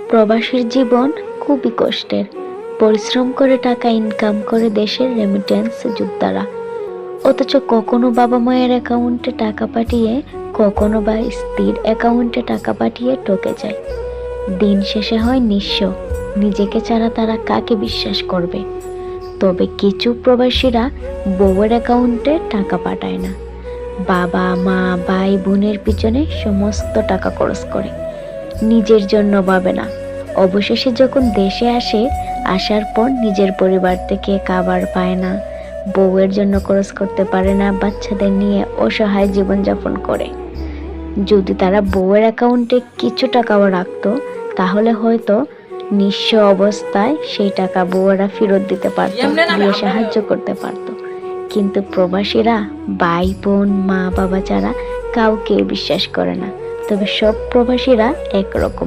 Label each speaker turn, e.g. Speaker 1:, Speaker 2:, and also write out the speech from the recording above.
Speaker 1: প্রবাসীর জীবন খুবই কষ্টের। পরিশ্রম করে টাকা ইনকাম করে দেশের রেমিটেন্স যোদ্ধারা, অথচ কখনো বাবা মায়ের অ্যাকাউন্টে টাকা পাঠিয়ে, কখনো বা স্ত্রীর অ্যাকাউন্টে টাকা পাঠিয়ে ঠকে যায়। দিন শেষে হয় নিঃস্ব। নিজেকে ছাড়া তারা কাকে বিশ্বাস করবে? তবে কিছু প্রবাসীরা বউয়ের অ্যাকাউন্টে টাকা পাঠায় না, বাবা মা ভাই বোনের পিছনে সমস্ত টাকা খরচ করে, নিজের জন্য ভাবে না। অবশেষে যখন দেশে আসে, আসার পর নিজের পরিবার থেকে খাবার পায় না, বউয়ের জন্য খরচ করতে পারে না, বাচ্চাদের নিয়ে অসহায় জীবনযাপন করে। যদি তারা বউয়ের অ্যাকাউন্টে কিছু টাকাও রাখতো, তাহলে হয়তো নিঃস্ব অবস্থায় সেই টাকা বউয়েরা ফেরত দিতে পারত, দিয়ে সাহায্য করতে পারত। কিন্তু প্রবাসীরা ভাই বোন মা বাবা ছাড়া কাউকে বিশ্বাস করে না। তবে সব প্রবাসীরা একরকম